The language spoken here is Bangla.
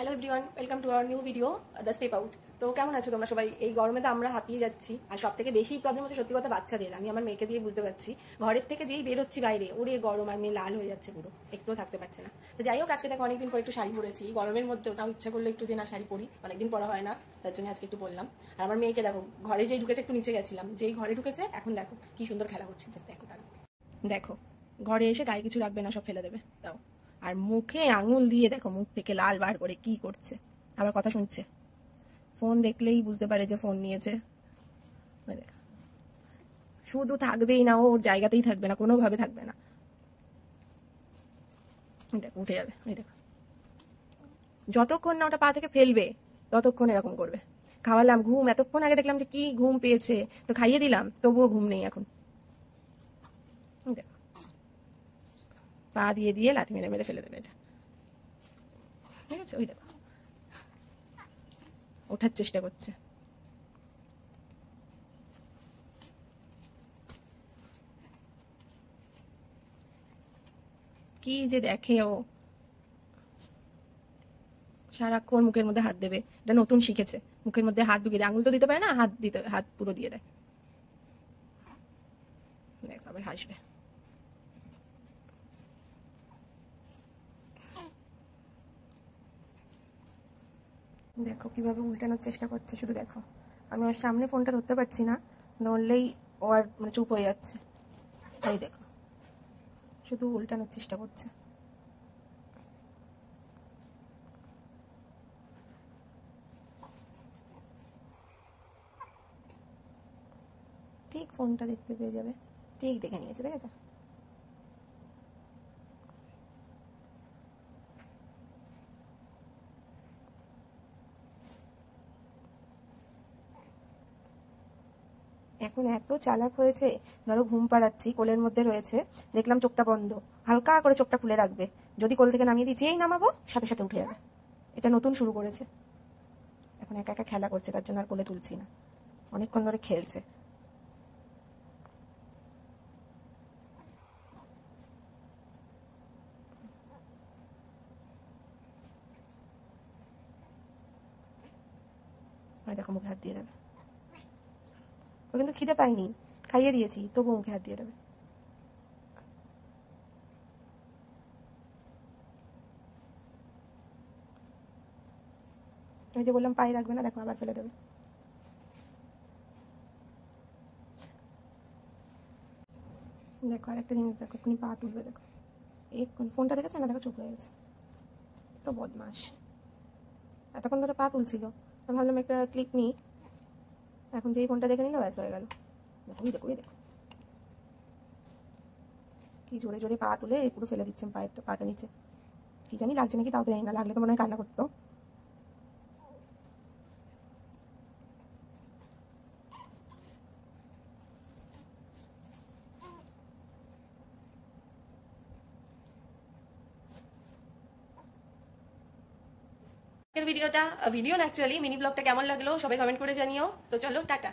Hello everyone, welcome to our new video the step out. তো কেমন আছো তোমরা সবাই? এই গরমে তো আমরা হাঁপিয়ে যাচ্ছি, আর সব থেকে বেশি প্রবলেম হচ্ছে সত্যি কথা বাচ্চাদের। আমি আমার মেয়েকে দিয়ে বুঝতে পারছি, ঘরের থেকে যেই বের হচ্ছি বাইরে ওরে গরম, আর মেয়ে লাল হয়ে যাচ্ছে, পুরো একটুও থাকতে পারছে না। তো যাই হোক, আজকে দেখো অনেকদিন পর একটু শাড়ি পরেছি, গরমের মধ্যেও তাও ইচ্ছা করলে একটু যে না শাড়ি পরি, অনেকদিন পরা হয় না, তার জন্য আজকে একটু পরলাম। আর আমার মেয়েকে দেখো, ঘরে যেই ঢুকেছে একটু নিচে গেছিলাম, যেই ঘরে ঢুকেছে এখন দেখো কি সুন্দর খেলা করছে, জাস্ট দেখো তার। দেখো ঘরে এসে গায়ে কিছু রাখবে না, সব ফেলে দেবে তাও। আর মুখে আঙুল দিয়ে দেখো মুখ থেকে লাল বার করে কি করছে, আবার কথা শুনছে। ফোন দেখলেই বুঝতে পারে যে ফোন নিয়েছে। শুধু থাকবেই না, ওর জায়গাতেই থাকবে না, কোনোভাবে থাকবে না। দেখো উঠে যাবে, ওই দেখো যতক্ষণ না ওটা পা থেকে ফেলবে ততক্ষণ এরকম করবে। খাওয়ালাম, ঘুম, এতক্ষণ আগে দেখলাম যে কি ঘুম পেয়েছে, তো খাইয়ে দিলাম, তবুও ঘুম নেই এখন। দেখো পা দিয়ে দিয়ে লাথি মেরে মেরে ফেলে দেবে এটা, ঠিক আছে? ওই দেখো ওঠার চেষ্টা করছে। কি যে দেখে ও, সারাক্ষণ মুখের মধ্যে হাত দেবে, এটা নতুন শিখেছে। মুখের মধ্যে হাত ঢুকিয়ে দেয়, আঙুল তো দিতে পারে না, হাত পুরো দিয়ে দেয়। দেখো আবার হাসবে। দেখো কিভাবে উল্টানোর চেষ্টা করছে, শুধু দেখো। আমি ওর সামনে ফোনটা ধরতে পারছি না, ধরলেই ও আর মানে চুপ হয়ে যাচ্ছে। এই দেখো শুধু উল্টানোর চেষ্টা করছে। ঠিক ফোনটা দেখতে পেয়ে যাবে, ঠিক দেখে নিয়েছে, দেখেছো? এখন এত চালাক হয়েছে, ধরো ঘুম পাড়াচ্ছি, কোলের মধ্যে রয়েছে, দেখলাম চোখটা বন্ধ, হালকা করে চোখটা খুলে রাখবে, যদি কোল থেকে নামিয়ে দিই, যেই নামাবো সাথে সাথে উঠে যাবে। এটা নতুন শুরু করেছে, এখন একা একা খেলা করছে, তার জন্য আর কোলে তুলছি না, অনেকক্ষণ ধরে খেলছে। দেখো মুখে হাত দিয়ে দেবে, ও কিন্তু খিদে পাইনি, খাইয়ে দিয়েছি, তবু মুখে হাত দিয়ে দেবে। ওই যে বললাম পায়ে রাখবে না, দেখো আবার ফেলে দেবে। দেখো আর একটা জিনিস দেখো, এক্ষুনি পা তুলবে, দেখো এক্ষুনি ফোনটা দেখেছে না, দেখো চুপ হয়ে গেছে। তো বদমাস, এতক্ষণ ধরে পা তুলছিল, আমি ভাবলাম একটা ক্লিপ নিই, এখন যেই ফোনটা দেখে নিল ব্যাস হয়ে গেল। দেখো দেখো দেখো কি জোরে জোরে পা তুলে পুরো ফেলে দিচ্ছেন পাটা নিচে। কি জানি লাগছে নাকি, তাও তো জানি না, লাগলে তো মনে হয় কান্না করতো। ভিডিওটা ভিডিও না, অ্যাকচুয়ালি মিনি ব্লগটা কেমন লাগলো সবাই কমেন্ট করে জানিও। তো চলো টাটা।